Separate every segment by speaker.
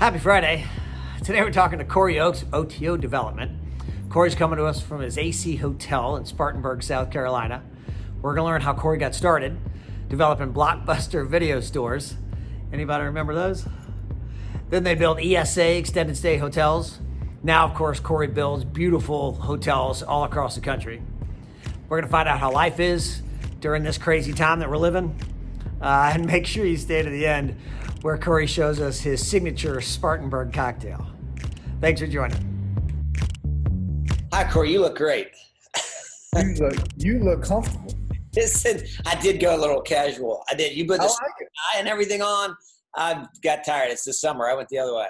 Speaker 1: Happy Friday. Today we're talking to Corry Oaks, OTO Development. Corry's coming to us from his AC Hotel in Spartanburg, South Carolina. We're going to learn how Corry got started developing Blockbuster video stores. Anybody remember those? Then they built ESA, extended stay hotels. Now, of course, Corry builds beautiful hotels all across the country. We're going to find out how life is during this crazy time that we're living. And make sure you stay to the end where Corry shows us his signature Spartanburg cocktail. Thanks for joining. Hi, Corry. You look great.
Speaker 2: You look comfortable.
Speaker 1: Listen, I did go a little casual. I did. You put the tie and everything on. I got tired. It's the summer. I went the other way.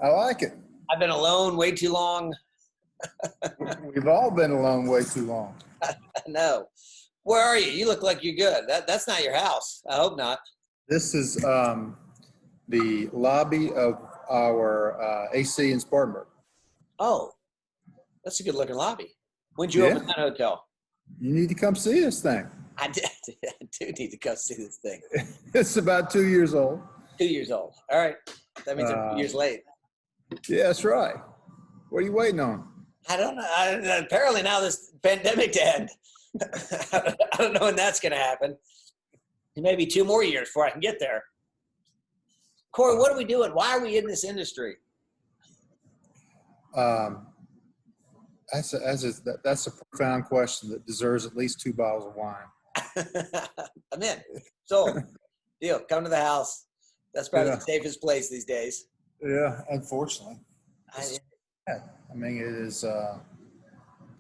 Speaker 2: I like it.
Speaker 1: I've been alone way too long.
Speaker 2: We've all been alone way too long.
Speaker 1: I know. Where are you? You look like you're good. That's not your house. I hope not.
Speaker 2: This is the lobby of our AC in Spartanburg.
Speaker 1: Oh, that's a good looking lobby. When'd you open that hotel?
Speaker 2: You need to come see this thing.
Speaker 1: I do need to come see this thing.
Speaker 2: It's about 2 years old.
Speaker 1: 2 years old. All right. That means I'm 2 years late.
Speaker 2: Yeah, that's right. What are you waiting on?
Speaker 1: I don't know. Apparently now this pandemic to end. I don't know when that's going to happen. Maybe 2 more years before I can get there. Corry, what are we doing? Why are we in this industry?
Speaker 2: That's a profound question that deserves at least 2 bottles of wine.
Speaker 1: I'm in. So, deal. Come to the house. That's probably the safest place these days.
Speaker 2: Yeah, unfortunately. I mean, it is.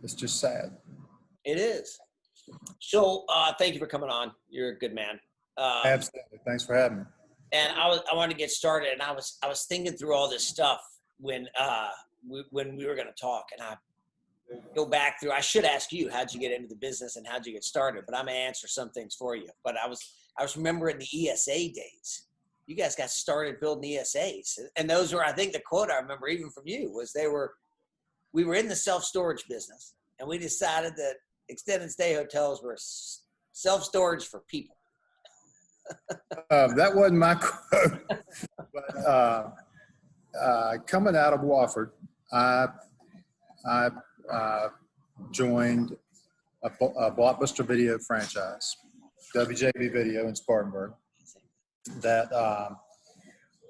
Speaker 2: It's just sad.
Speaker 1: It is. So, thank you for coming on. You're a good man.
Speaker 2: Absolutely. Thanks for having me.
Speaker 1: And I wanted to get started, and I was thinking through all this stuff when we were going to talk, and I go back through. I should ask you, how'd you get into the business and how'd you get started? But I'm gonna answer some things for you. But I was remembering the ESA days. You guys got started building ESAs, and those were, I think, the quote I remember even from you was we were in the self-storage business, and we decided that extended stay hotels were self-storage for people.
Speaker 2: That wasn't my quote, but coming out of Wofford, I joined a Blockbuster video franchise, WJB Video in Spartanburg, that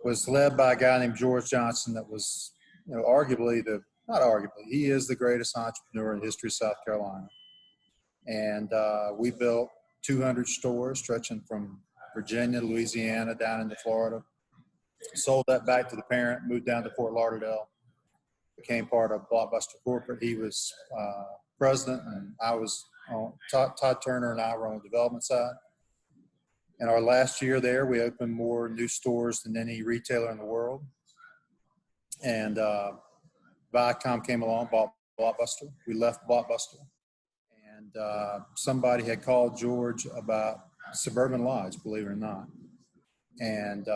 Speaker 2: was led by a guy named George Johnson that was, he is the greatest entrepreneur in the history of South Carolina. And we built 200 stores stretching from Virginia, Louisiana, down into Florida. Sold that back to the parent, moved down to Fort Lauderdale, became part of Blockbuster Corporate. He was president, and I was on, Todd Turner and I were on the development side. In our last year there, we opened more new stores than any retailer in the world. And Viacom came along, bought Blockbuster. We left Blockbuster. And somebody had called George about Suburban Lodge, believe it or not. And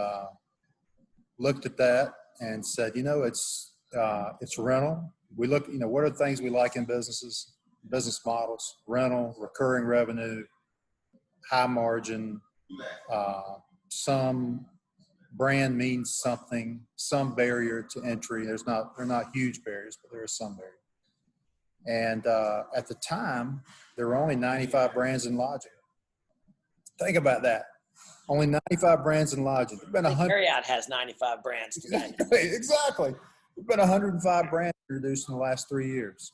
Speaker 2: looked at that and said, it's rental. We look, what are the things we like in businesses, business models? Rental, recurring revenue, high margin. Some brand means something, some barrier to entry. They're not huge barriers, but there is some barrier. And at the time, there were only 95 brands in lodging. Think about that. Only 95 brands in lodging. There's been 100.
Speaker 1: Marriott has 95 brands today.
Speaker 2: Exactly. There's been 105 brands introduced in the last 3 years.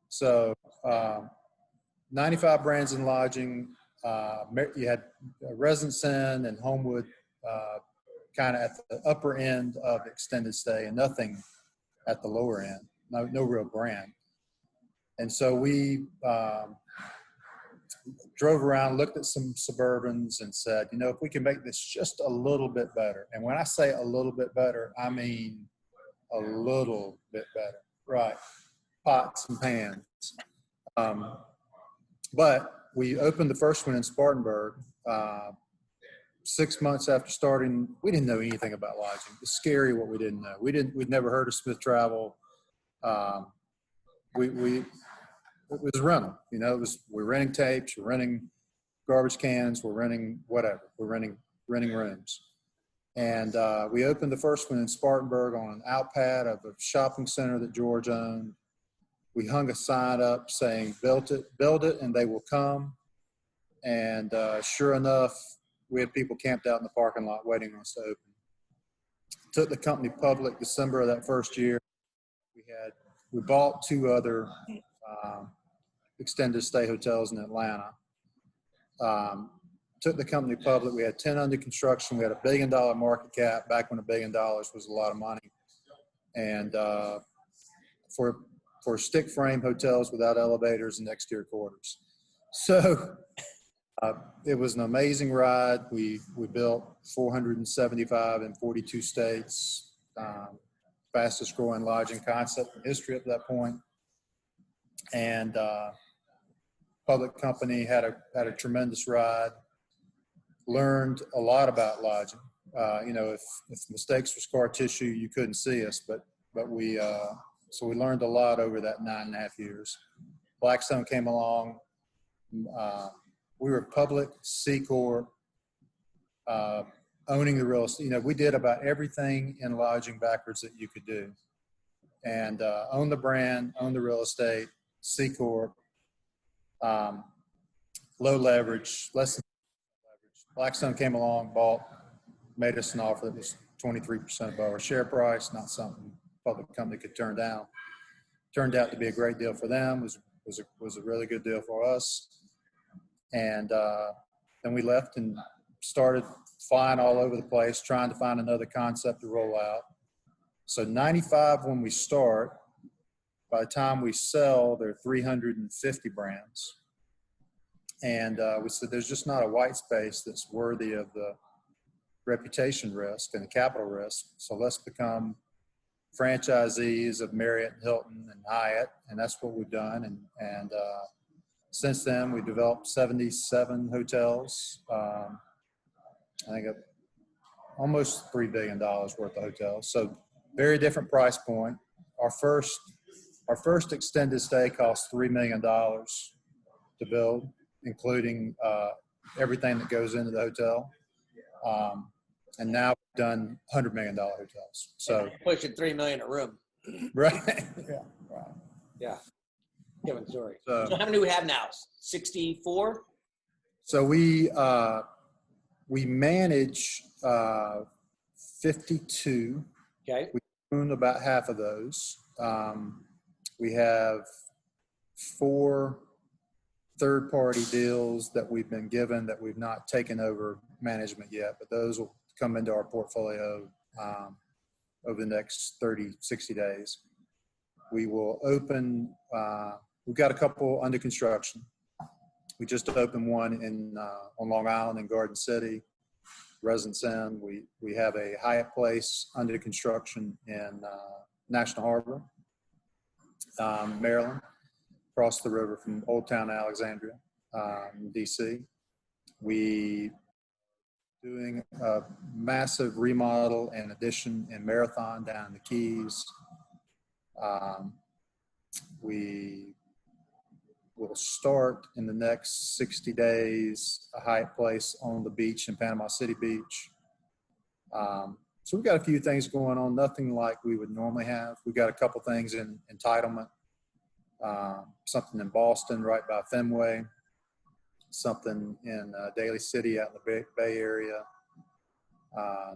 Speaker 2: So 95 brands in lodging. You had Residence Inn and Homewood kind of at the upper end of extended stay, and nothing at the lower end. No real brand. And so we drove around, looked at some Suburbans, and said, if we can make this just a little bit better. And when I say a little bit better, I mean a little bit better, right? Pots and pans. But we opened the first one in Spartanburg. 6 months after starting, we didn't know anything about lodging. It's scary what we didn't know. We'd never heard of Smith Travel. It was rental. We're renting tapes, we're renting garbage cans, we're renting whatever. We're renting rooms. And we opened the first one in Spartanburg on an outpad of a shopping center that George owned. We hung a sign up saying, build it, and they will come. And sure enough, we had people camped out in the parking lot waiting on us to open. Took the company public December of that first year. We bought 2 other extended stay hotels in Atlanta. Took the company public. We had 10 under construction. We had $1 billion market cap back when $1 billion was a lot of money. And for stick frame hotels without elevators and exterior quarters. So it was an amazing ride. We built 475 in 42 states. Fastest growing lodging concept in history at that point. And public company had a tremendous ride. Learned a lot about lodging. If mistakes were scar tissue, you couldn't see us, but we so we learned a lot over that 9.5 years. Blackstone came along. We were public, C Corp, owning the real estate. We did about everything in lodging backwards that you could do. And own the brand, own the real estate, C Corp, low leverage, less than leverage. Blackstone came along, made us an offer that was 23% above our share price, not something a public company could turn down. Turned out to be a great deal for them, was a really good deal for us. And then we left and started flying all over the place, trying to find another concept to roll out. So 95 when we start, by the time we sell, there are 350 brands. And we said there's just not a white space that's worthy of the reputation risk and the capital risk. So let's become franchisees of Marriott, Hilton, and Hyatt, and that's what we've done. And since then, we developed 77 hotels. I think almost $3 billion worth of hotels. So very different price point. Our first extended stay cost $3 million to build, including everything that goes into the hotel. And now we've done $100 million hotels. So
Speaker 1: pushing $3 million a room.
Speaker 2: Right. Yeah. Right.
Speaker 1: Yeah. Different story.
Speaker 2: So
Speaker 1: how many do we have now? 64?
Speaker 2: So we manage 52.
Speaker 1: Okay.
Speaker 2: We own about half of those. We have 4 third-party deals that we've been given that we've not taken over management yet, but those will come into our portfolio over the next 30, 60 days. We will open, we've got a couple under construction. We just opened one on Long Island in Garden City, Residence Inn. We have a Hyatt Place under construction in National Harbor, Maryland, across the river from Old Town Alexandria, DC. We doing a massive remodel and addition in Marathon down in the Keys. We will start in the next 60 days a Hyatt Place on the beach in Panama City Beach. So we've got a few things going on, nothing like we would normally have. We've got a couple things in entitlement, something in Boston right by Fenway, something in Daly City out in the Bay Area,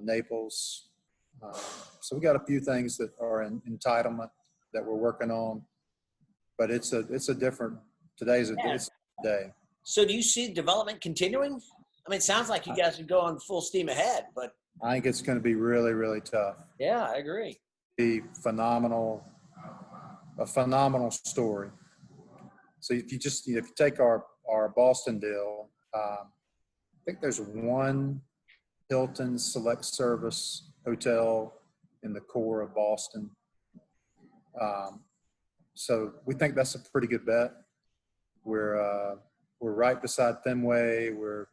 Speaker 2: Naples. So we got a few things that are in entitlement that we're working on, but it's a different, today's a day.
Speaker 1: So do you see development continuing? I mean, it sounds like you guys are going full steam ahead, but
Speaker 2: I think it's going to be really, really tough.
Speaker 1: Yeah, I agree.
Speaker 2: A phenomenal story. So if you take our Boston deal, I think there's one Hilton select service hotel in the core of Boston. So we think that's a pretty good bet. We're right beside Fenway. We're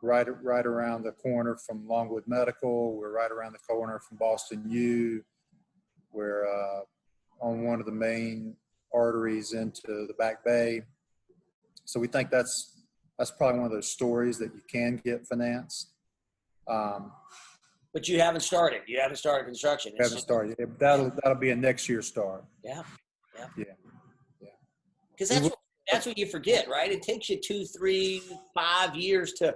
Speaker 2: right around the corner from Longwood Medical. We're right around the corner from Boston U. We're on one of the main arteries into the Back Bay. So we think that's probably one of those stories that you can get financed.
Speaker 1: But you haven't started. You haven't started construction.
Speaker 2: We haven't started. That'll be a next year start.
Speaker 1: Yeah. Yeah.
Speaker 2: Yeah. Yeah.
Speaker 1: Because
Speaker 2: We
Speaker 1: that's what you forget, right? It takes you 2, 3, 5 years to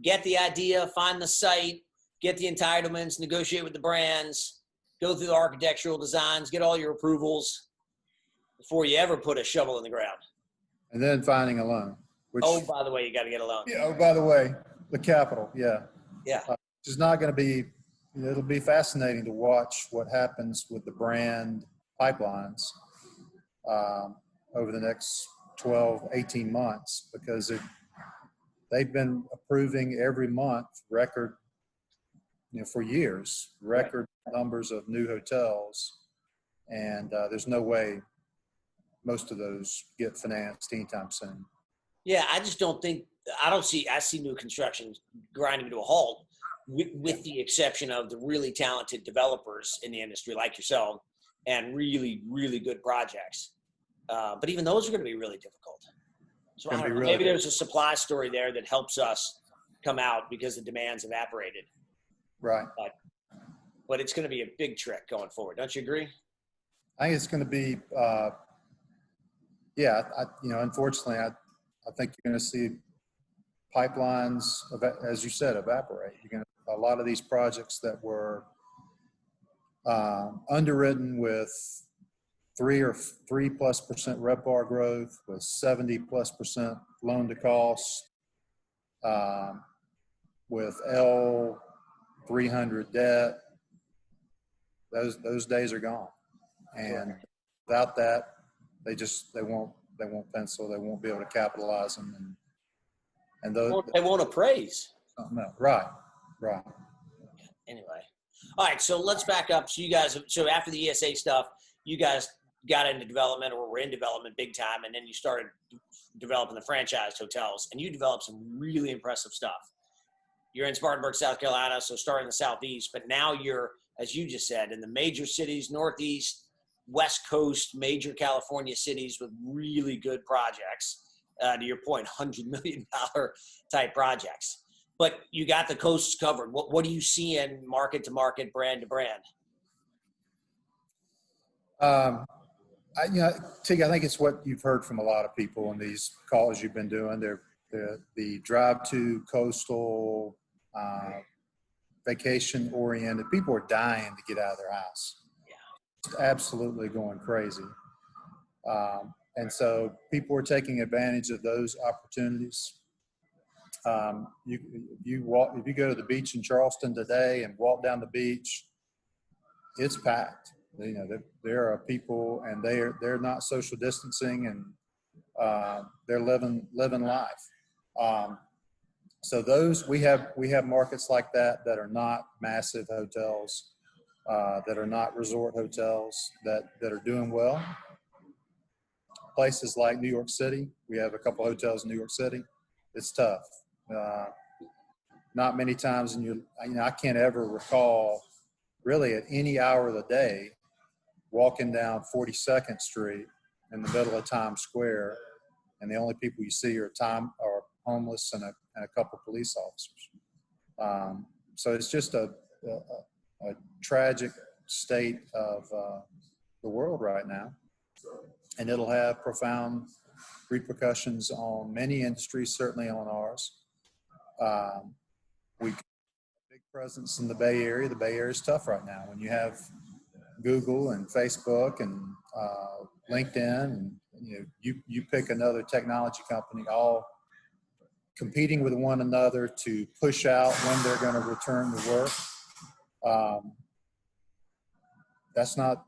Speaker 1: get the idea, find the site, get the entitlements, negotiate with the brands, go through the architectural designs, get all your approvals before you ever put a shovel in the ground.
Speaker 2: And then finding a loan. Which,
Speaker 1: oh, by the way, you got to get a loan.
Speaker 2: yeah. Oh, by the way, the capital. Yeah.
Speaker 1: Yeah.
Speaker 2: Which is not going to be. It'll be fascinating to watch what happens with the brand pipelines over the next 12, 18 months, because they've been approving every month record, for years, record numbers of new hotels. And there's no way most of those get financed anytime soon.
Speaker 1: Yeah, I see new construction grinding to a halt with the exception of the really talented developers in the industry like yourself and really, really good projects. But even those are going to be really difficult. So I don't know, maybe there's a supply story there that helps us come out because the demand's evaporated.
Speaker 2: Right.
Speaker 1: But it's going to be a big trick going forward. Don't you agree?
Speaker 2: I think it's going to be, unfortunately, I think you're going to see pipelines, as you said, evaporate. A lot of these projects that were underwritten with 3+% RevPAR growth, with 70+% loan to cost, with L300 debt. Those days are gone, and without that, they won't pencil. They won't be able to capitalize them, and those
Speaker 1: they won't appraise.
Speaker 2: No, right.
Speaker 1: Anyway, all right. So let's back up. So after the ESA stuff, you guys got into development, or were in development big time, and then you started developing the franchised hotels, and you developed some really impressive stuff. You're in Spartanburg, South Carolina, so starting in the Southeast, but now you're, as you just said, in the major cities, Northeast, West Coast, major California cities with really good projects. To your point, $100 million type projects. But you got the coasts covered. What do you see in market to market, brand to brand?
Speaker 2: Teague, I think it's what you've heard from a lot of people in these calls you've been doing. The drive to coastal, vacation oriented. People are dying to get out of their house.
Speaker 1: Yeah.
Speaker 2: It's absolutely going crazy. And so people are taking advantage of those opportunities. If you go to the beach in Charleston today and walk down the beach, it's packed. There are people, and they're not social distancing, and they're living life. So we have markets like that are not massive hotels, that are not resort hotels that are doing well. Places like New York City, we have a couple hotels in New York City. It's tough. Not many times I can't ever recall really at any hour of the day walking down 42nd Street in the middle of Times Square, and the only people you see are homeless and a couple police officers. So it's just a tragic state of the world right now, and it'll have profound repercussions on many industries, certainly on ours. We have a big presence in the Bay Area. The Bay Area is tough right now. When you have Google and Facebook and LinkedIn, and you pick another technology company, all competing with one another to push out when they're going to return to work. That's not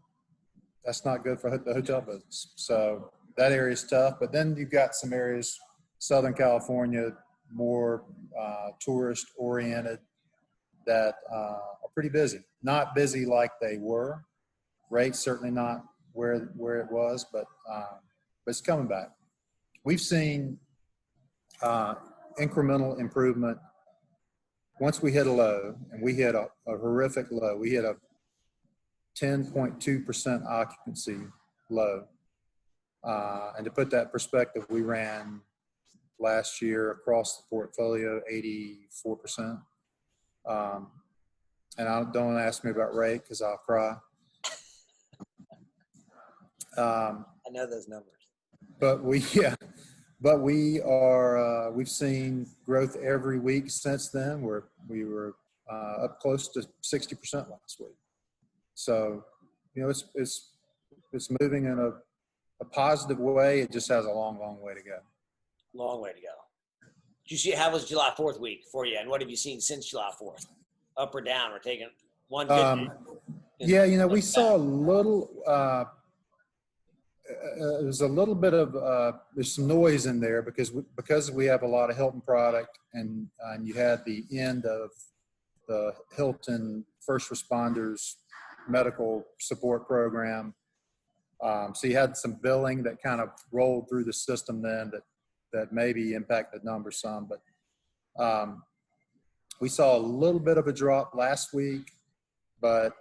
Speaker 2: good for the hotel business. So that area is tough. But then you've got some areas, Southern California, more tourist oriented, that are pretty busy. Not busy like they were. Rates certainly not where it was, but it's coming back. We've seen incremental improvement. Once we hit a low, and we hit a horrific low, we hit a 10.2% occupancy low. And to put that in perspective, we ran last year across the portfolio 84%. and don't ask me about rate because I'll cry.
Speaker 1: I know those numbers.
Speaker 2: But yeah, but we've seen growth every week since then. We were up close to 60% last week. So, it's moving in a positive way. It just has a long, long way to go.
Speaker 1: Long way to go. Did you see, how was July 4th week for you? And what have you seen since July 4th? Up or down? We're taking one good
Speaker 2: Yeah, we saw a little, there's a little bit of, there's some noise in there because we have a lot of Hilton product and you had the end of the Hilton First Responders medical support program. So you had some billing that kind of rolled through the system then that maybe impacted numbers some, but we saw a little bit of a drop last week, but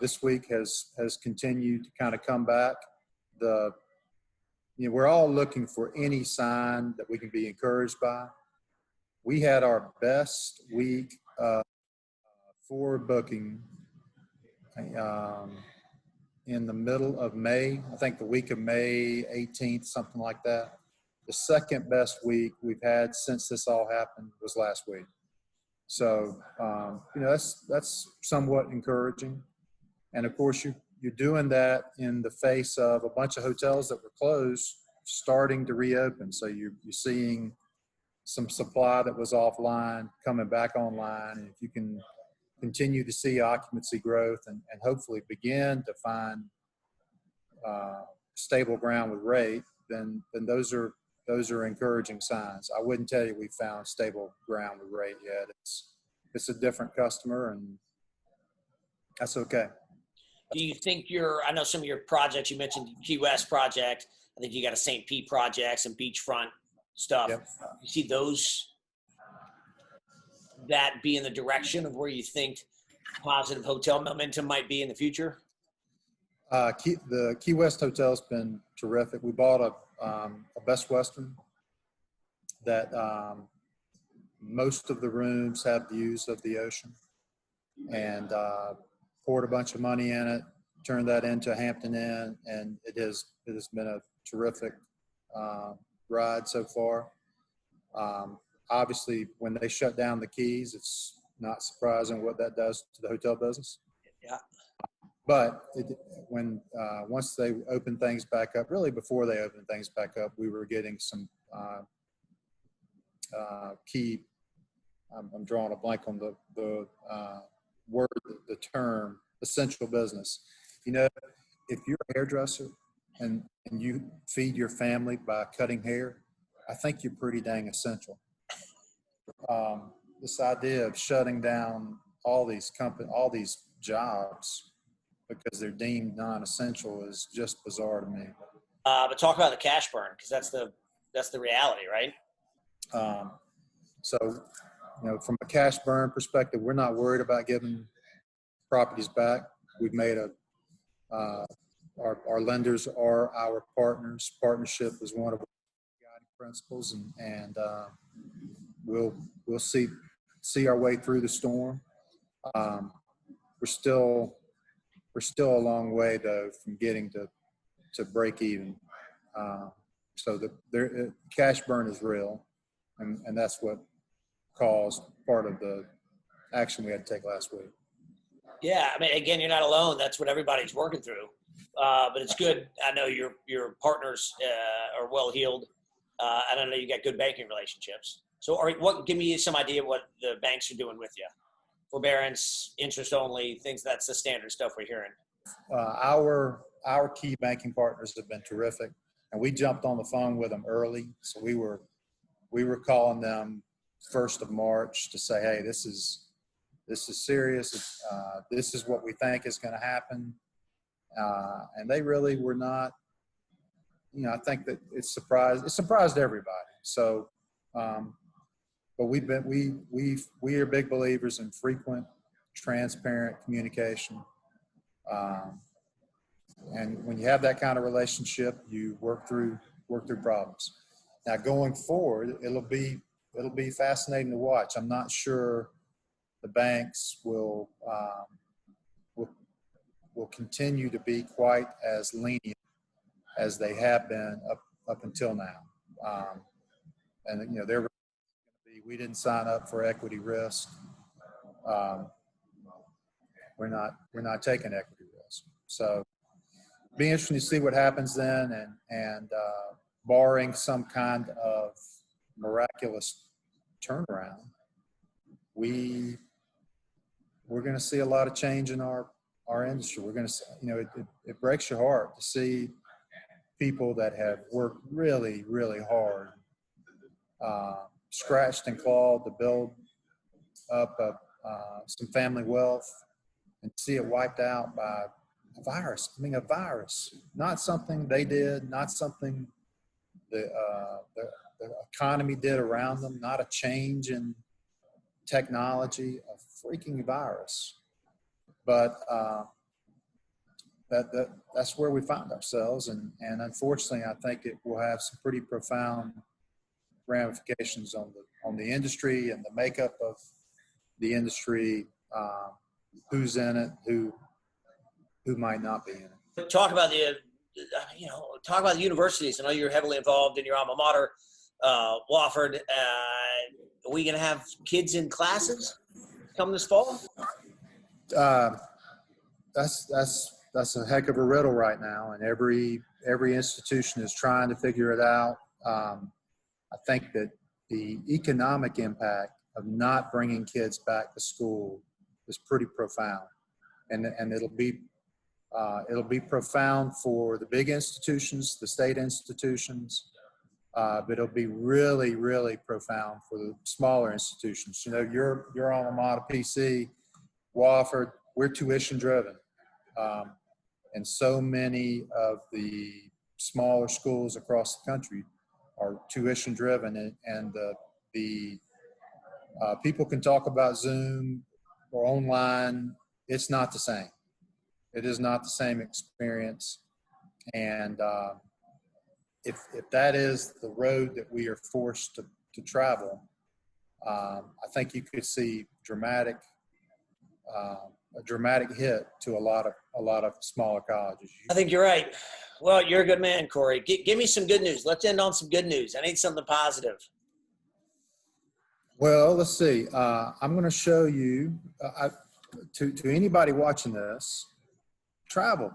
Speaker 2: this week has continued to kind of come back. We're all looking for any sign that we can be encouraged by. We had our best week for booking in the middle of May. I think the week of May 18th, something like that. The second best week we've had since this all happened was last week. So, that's somewhat encouraging. And of course, you're doing that in the face of a bunch of hotels that were closed starting to reopen. So you're seeing some supply that was offline coming back online. And if you can continue to see occupancy growth and hopefully begin to find stable ground with rate, then those are encouraging signs. I wouldn't tell you we found stable ground with rate yet. It's a different customer, and that's okay.
Speaker 1: Do you think I know some of your projects, you mentioned Key West project. I think you got a St. Pete project, some beachfront stuff.
Speaker 2: Yep.
Speaker 1: You see that be in the direction of where you think positive hotel momentum might be in the future?
Speaker 2: The Key West Hotel's been terrific. We bought a Best Western that most of the rooms have views of the ocean, and poured a bunch of money in it, turned that into a Hampton Inn, and it has been a terrific ride so far. Obviously, when they shut down the Keys, it's not surprising what that does to the hotel business.
Speaker 1: Yeah.
Speaker 2: But once they opened things back up, really before they opened things back up, we were getting some key. I'm drawing a blank on the word, the term, essential business. If you're a hairdresser and you feed your family by cutting hair, I think you're pretty dang essential. This idea of shutting down all these jobs because they're deemed non-essential is just bizarre to me.
Speaker 1: But talk about the cash burn, because that's the reality, right?
Speaker 2: So, from a cash burn perspective, we're not worried about giving properties back. We've made our lenders are our partners. Partnership is one of our guiding principles, and we'll see our way through the storm. We're still a long way though from getting to break even. So the cash burn is real, and that's what caused part of the action we had to take last week.
Speaker 1: Yeah, I mean, again, you're not alone. That's what everybody's working through. But it's good. I know your partners are well heeled, and I know you got good banking relationships. So, give me some idea of what the banks are doing with you. Forbearance, interest only, that's the standard stuff we're hearing.
Speaker 2: Our key banking partners have been terrific, and we jumped on the phone with them early. So we were calling them 1st of March to say, hey, this is serious. This is what we think is going to happen. And they really were not, I think that it surprised everybody. So, but we are big believers in frequent, transparent communication. And when you have that kind of relationship, you work through problems. Now going forward, it'll be fascinating to watch. I'm not sure the banks will continue to be quite as lenient as they have been up until now. And you know, we didn't sign up for equity risk. We're not taking equity risk. So be interesting to see what happens then, and barring some kind of miraculous turnaround, we're going to see a lot of change in our industry. We're going to, you know, it breaks your heart to see people that have worked really, really hard, scratched and clawed to build up some family wealth, and see it wiped out by a virus. I mean, a virus, not something they did, not something the economy did around them, not a change in technology, a freaking virus. But that's where we find ourselves, and unfortunately, I think it will have some pretty profound ramifications on the industry and the makeup of the industry, who's in it, who might not be in it.
Speaker 1: Talk about the universities. I know you're heavily involved in your alma mater, Wofford. Are we going to have kids in classes come this fall?
Speaker 2: That's a heck of a riddle right now, and every institution is trying to figure it out. I think that the economic impact of not bringing kids back to school is pretty profound, and it'll be profound for the big institutions, the state institutions, but it'll be really, really profound for the smaller institutions. You know, your alma mater, PC, Wofford, we're tuition driven, and so many of the smaller schools across the country are tuition driven, and the people can talk about Zoom or online. It's not the same. It is not the same experience. And if that is the road that we are forced to travel, I think you could see a dramatic hit to a lot of smaller colleges.
Speaker 1: I think you're right. Well, you're a good man, Corry. Give me some good news. Let's end on some good news. I need something positive.
Speaker 2: Well, let's see. I'm going to show you, to anybody watching this, travel.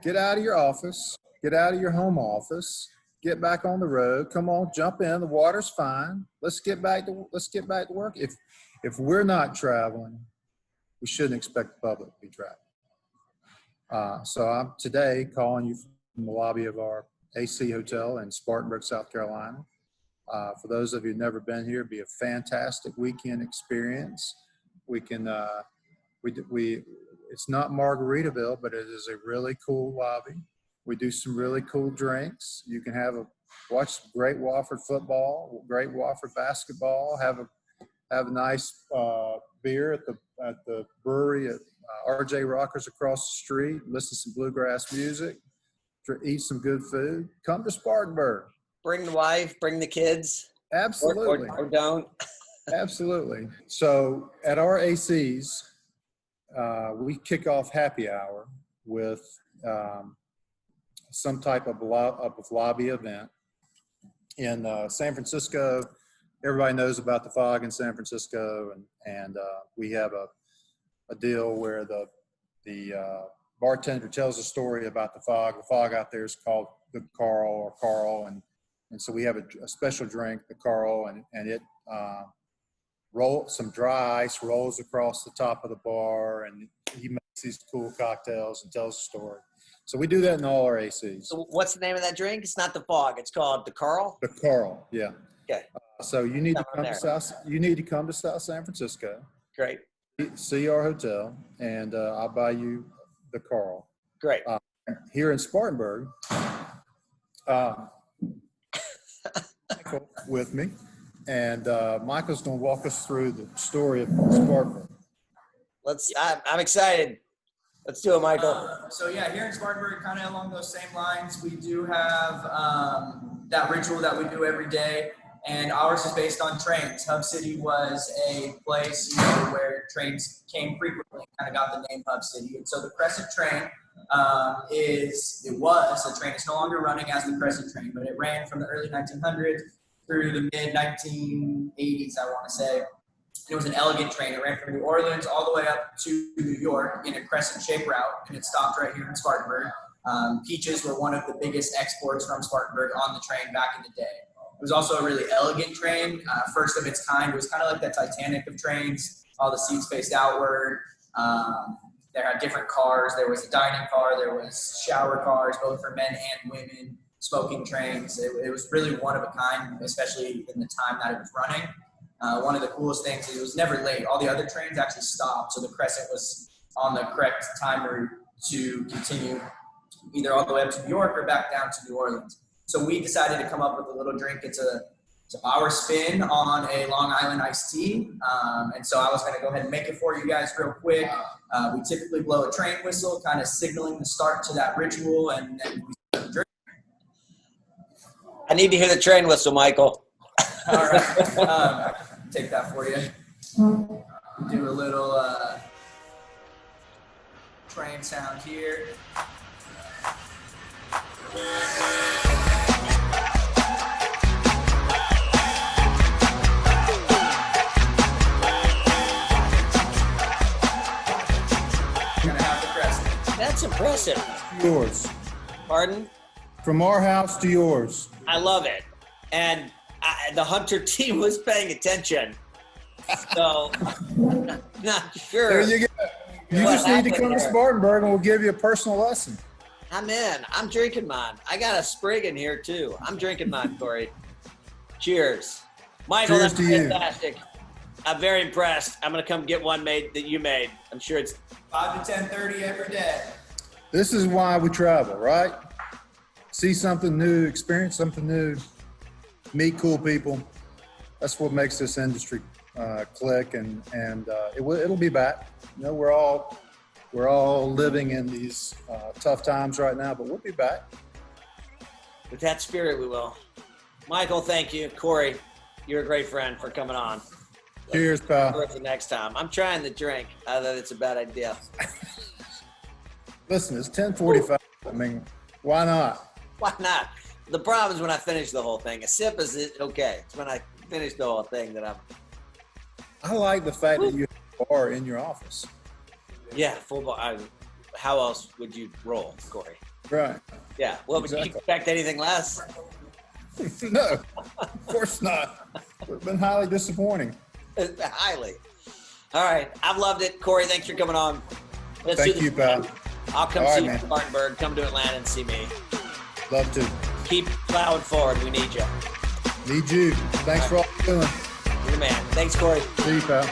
Speaker 2: Get out of your office. Get out of your home office. Get back on the road. Come on, jump in. The water's fine. Let's get back to work. If we're not traveling, we shouldn't expect the public to be traveling. So I'm today calling you from the lobby of our AC Hotel in Spartanburg, South Carolina. For those of you who've never been here, it'd be a fantastic weekend experience. We can, it's not Margaritaville, but it is a really cool lobby. We do some really cool drinks. You can watch great Wofford football, great Wofford basketball, have a nice beer at the brewery at RJ Rockers across the street, listen to some bluegrass music, eat some good food. Come to Spartanburg.
Speaker 1: Bring the wife, bring the kids.
Speaker 2: Absolutely.
Speaker 1: Or don't.
Speaker 2: Absolutely. So at our ACs, we kick off happy hour with some type of lobby event. In San Francisco, everybody knows about the fog in San Francisco, and we have a deal where the bartender tells a story about the fog. The fog out there is called the Carl, and so we have a special drink, the Carl, and it some dry ice rolls across the top of the bar, and he makes these cool cocktails and tells a story. So we do that in all our ACs.
Speaker 1: So what's the name of that drink? It's not the fog. It's called the Carl.
Speaker 2: The Carl, yeah.
Speaker 1: Okay.
Speaker 2: So you need to come to South. You need to come to South San Francisco.
Speaker 1: Great.
Speaker 2: See our hotel, and I'll buy you the Carl.
Speaker 1: Great.
Speaker 2: Here in Spartanburg, Michael with me, and Michael's going to walk us through the story of Spartanburg.
Speaker 1: I'm excited. Let's do it, Michael.
Speaker 3: So yeah, here in Spartanburg, kind of along those same lines, we do have that ritual that we do every day. and ours is based on trains. Hub City was a place where trains came frequently, kind of got the name Hub City. And so the Crescent train was a train. It's no longer running as the Crescent train, but it ran from the early 1900s through the mid 1980s, I want to say. It was an elegant train. It ran from New Orleans all the way up to New York in a crescent-shaped route, and it stopped right here in Spartanburg. Peaches were one of the biggest exports from Spartanburg on the train back in the day. It was also a really elegant train, first of its kind. It was kind of like the Titanic of trains. All the seats faced outward. There had different cars. There was a dining car. There was shower cars, both for men and women, smoking trains. It was really one of a kind, especially in the time that it was running. One of the coolest things is it was never late. All the other trains actually stopped, so the Crescent was on the correct time route to continue either all the way up to New York or back down to New Orleans. So we decided to come up with a little drink. It's our spin on a Long Island iced tea. And so I was going to go ahead and make it for you guys real quick. We typically blow a train whistle, kind of signaling the start to that ritual, and then we start the drink.
Speaker 4: I need to hear the train whistle, Michael.
Speaker 3: All right. Take that for you. Do a little train sound here. Gonna have the Crescent.
Speaker 4: That's impressive.
Speaker 2: Yours.
Speaker 4: Pardon?
Speaker 2: From our house to yours.
Speaker 4: I love it. And the Hunter team was paying attention. So, not sure.
Speaker 2: There you go. You
Speaker 4: What
Speaker 2: just need to
Speaker 4: happened
Speaker 2: come to
Speaker 4: there?
Speaker 2: Spartanburg and we'll give you a personal lesson.
Speaker 4: I'm in. I'm drinking mine. I got a sprig in here, too. I'm drinking mine, Corey. Cheers. Michael,
Speaker 2: Cheers
Speaker 4: that's
Speaker 2: to you.
Speaker 4: fantastic. I'm very impressed. I'm going to come get one made that you made. I'm sure it's
Speaker 3: 5 to 10:30 every day.
Speaker 2: This is why we travel, right? See something new, experience something new, meet cool people. That's what makes this industry click, and it'll be back. You know, we're all living in these tough times right now, but we'll be back.
Speaker 4: with that spirit, we will. Michael, thank you. Corey, you're a great friend for coming on.
Speaker 2: Cheers, pal.
Speaker 4: For the next time. I'm trying the drink. I thought it's a bad idea.
Speaker 2: Listen, it's 10:45. I mean, why not?
Speaker 4: Why not? The problem is when I finish the whole thing. A sip is okay. It's when I finish the whole thing that I'm.
Speaker 2: I like the fact that you have a bar in your office.
Speaker 4: Yeah, full bar. How else would you roll, Corey?
Speaker 2: Right.
Speaker 4: Yeah. Well, would you
Speaker 2: Exactly.
Speaker 4: expect anything less?
Speaker 2: No, of course not. It would have been highly disappointing.
Speaker 4: Highly. All right. I've loved it. Corey, thanks for coming on. Let's
Speaker 2: Thank
Speaker 4: do
Speaker 2: you,
Speaker 4: this.
Speaker 2: pal.
Speaker 4: I'll come
Speaker 2: All right,
Speaker 4: see you in
Speaker 2: man.
Speaker 4: Spartanburg. Come to Atlanta and see me.
Speaker 2: Love to.
Speaker 4: Keep plowing forward. We need you.
Speaker 2: Need you. Thanks for all you're doing.
Speaker 4: You're the man. Thanks, Corey.
Speaker 2: See you, pal.